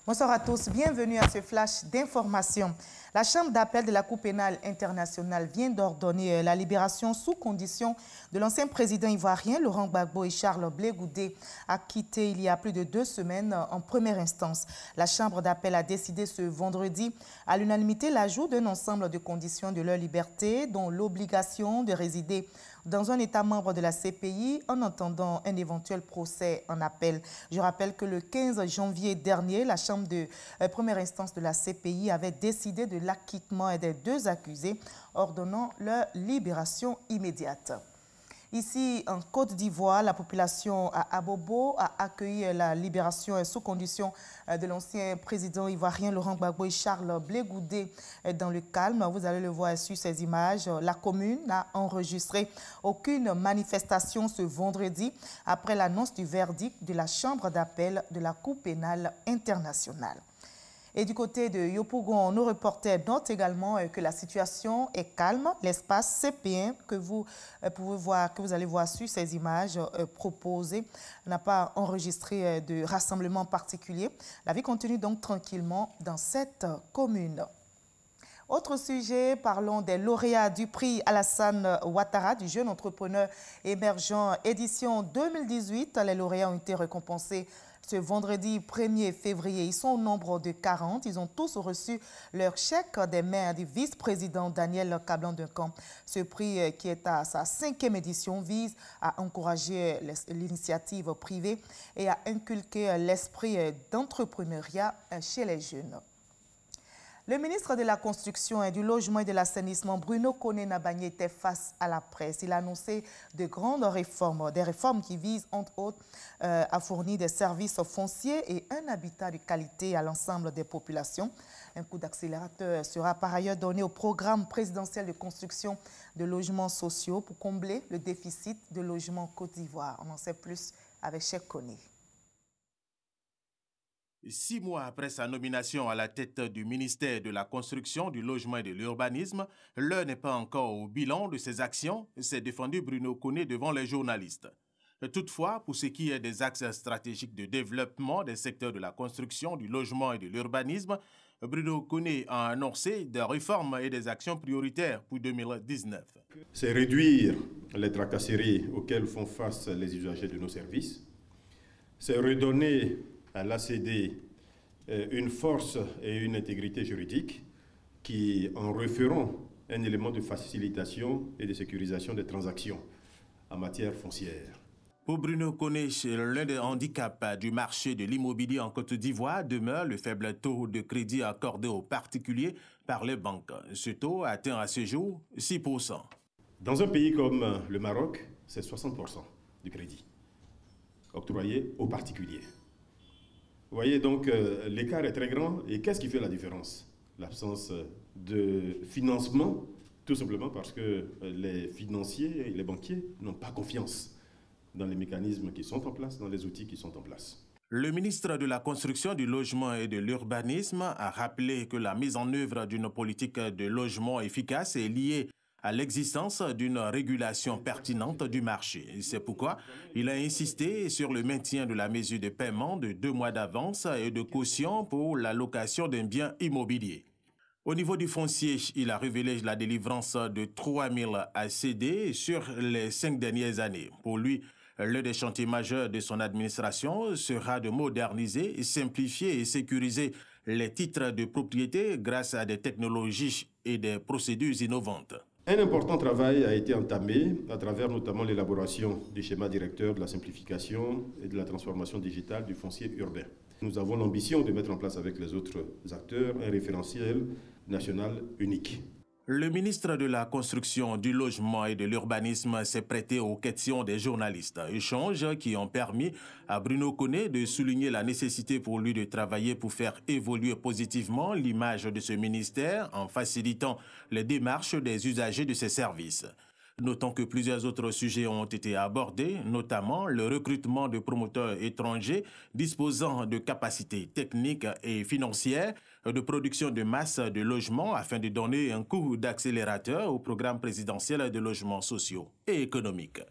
Bonsoir à tous, bienvenue à ce flash d'information. La Chambre d'appel de la Cour pénale internationale vient d'ordonner la libération sous condition de l'ancien président ivoirien Laurent Gbagbo et Charles Blé Goudé, acquittés il y a plus de 2 semaines en première instance. La Chambre d'appel a décidé ce vendredi à l'unanimité l'ajout d'un ensemble de conditions de leur liberté, dont l'obligation de résider dans un État membre de la CPI en attendant un éventuel procès en appel. Je rappelle que le 15 janvier dernier, la Chambre de première instance de la CPI avait décidé de l'acquittement des 2 accusés, ordonnant leur libération immédiate. Ici, en Côte d'Ivoire, la population à Abobo a accueilli la libération sous condition de l'ancien président ivoirien Laurent Gbagbo et Charles Blé Goudé dans le calme. Vous allez le voir sur ces images. La commune n'a enregistré aucune manifestation ce vendredi après l'annonce du verdict de la Chambre d'appel de la Cour pénale internationale. Et du côté de Yopougon, nos reporters notent également que la situation est calme. L'espace CP1 que vous allez voir sur ces images proposées n'a pas enregistré de rassemblement particulier. La vie continue donc tranquillement dans cette commune. Autre sujet, parlons des lauréats du prix Alassane Ouattara du jeune entrepreneur émergent édition 2018. Les lauréats ont été récompensés ce vendredi 1er février. Ils sont au nombre de 40. Ils ont tous reçu leur chèque des mains du vice-président Daniel Kablan-Duncan. Ce prix, qui est à sa 5e édition, vise à encourager l'initiative privée et à inculquer l'esprit d'entrepreneuriat chez les jeunes. Le ministre de la Construction et du Logement et de l'Assainissement, Bruno Koné-Nabagné, était face à la presse. Il a annoncé de grandes réformes, des réformes qui visent, entre autres, à fournir des services fonciers et un habitat de qualité à l'ensemble des populations. Un coup d'accélérateur sera par ailleurs donné au programme présidentiel de construction de logements sociaux pour combler le déficit de logements en Côte d'Ivoire. On en sait plus avec Cheikh Koné. 6 mois après sa nomination à la tête du ministère de la Construction, du Logement et de l'Urbanisme, l'heure n'est pas encore au bilan de ses actions, s'est défendu Bruno Koné devant les journalistes. Toutefois, pour ce qui est des axes stratégiques de développement des secteurs de la construction, du logement et de l'urbanisme, Bruno Koné a annoncé des réformes et des actions prioritaires pour 2019. C'est réduire les tracasseries auxquelles font face les usagers de nos services. C'est redonner à l'ACD une force et une intégrité juridique qui en referont un élément de facilitation et de sécurisation des transactions en matière foncière. Pour Bruno Koné, l'un des handicaps du marché de l'immobilier en Côte d'Ivoire demeure le faible taux de crédit accordé aux particuliers par les banques. Ce taux atteint à ce jour 6%. Dans un pays comme le Maroc, c'est 60% du crédit octroyé aux particuliers. Vous voyez donc l'écart est très grand. Et qu'est-ce qui fait la différence? L'absence de financement, tout simplement parce que les financiers et les banquiers n'ont pas confiance dans les mécanismes qui sont en place, dans les outils qui sont en place. Le ministre de la Construction, du Logement et de l'Urbanisme a rappelé que la mise en œuvre d'une politique de logement efficace est liée à l'existence d'une régulation pertinente du marché. C'est pourquoi il a insisté sur le maintien de la mesure de paiement de 2 mois d'avance et de caution pour la location d'un bien immobilier. Au niveau du foncier, il a révélé la délivrance de 3000 ACD sur les 5 dernières années. Pour lui, l'un des chantiers majeurs de son administration sera de moderniser, simplifier et sécuriser les titres de propriété grâce à des technologies et des procédures innovantes. Un important travail a été entamé à travers notamment l'élaboration du schéma directeur de la simplification et de la transformation digitale du foncier urbain. Nous avons l'ambition de mettre en place avec les autres acteurs un référentiel national unique. Le ministre de la Construction, du Logement et de l'Urbanisme s'est prêté aux questions des journalistes. Échanges qui ont permis à Bruno Koné de souligner la nécessité pour lui de travailler pour faire évoluer positivement l'image de ce ministère en facilitant les démarches des usagers de ses services. Notons que plusieurs autres sujets ont été abordés, notamment le recrutement de promoteurs étrangers disposant de capacités techniques et financières de production de masse de logements afin de donner un coup d'accélérateur au programme présidentiel de logements sociaux et économiques.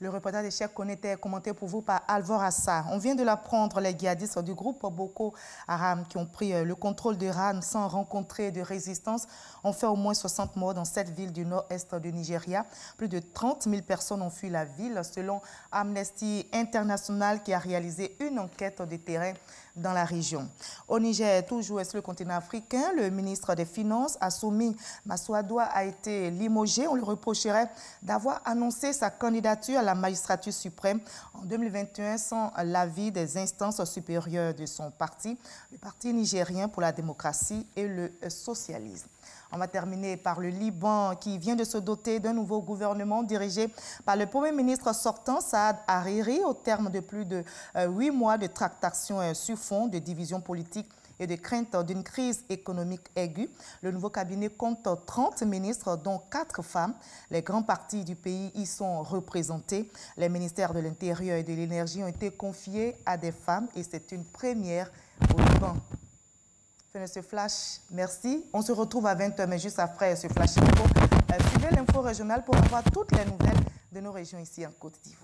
Le reportage de Cheikh Koné était commenté pour vous par Alvor Assa. On vient de l'apprendre, les djihadistes du groupe Boko Haram qui ont pris le contrôle de Ran sans rencontrer de résistance ont fait au moins 60 morts dans cette ville du nord-est du Nigeria. Plus de 30 000 personnes ont fui la ville selon Amnesty International qui a réalisé une enquête de terrain dans la région. Au Niger, toujours sur le continent africain, le ministre des Finances, Assimi Massadoua, a été limogé. On lui reprocherait d'avoir annoncé sa candidature à la magistrature suprême en 2021 sans l'avis des instances supérieures de son parti, le Parti nigérien pour la démocratie et le socialisme. On va terminer par le Liban qui vient de se doter d'un nouveau gouvernement dirigé par le Premier ministre sortant Saad Hariri au terme de plus de 8 mois de tractations sur fond de division politique et de crainte d'une crise économique aiguë. Le nouveau cabinet compte 30 ministres, dont 4 femmes. Les grands partis du pays y sont représentés. Les ministères de l'Intérieur et de l'Énergie ont été confiés à des femmes et c'est une première au Liban. Fin de ce flash, merci. On se retrouve à 20h, mais juste après ce flash info. Suivez l'info régionale pour avoir toutes les nouvelles de nos régions ici en Côte d'Ivoire.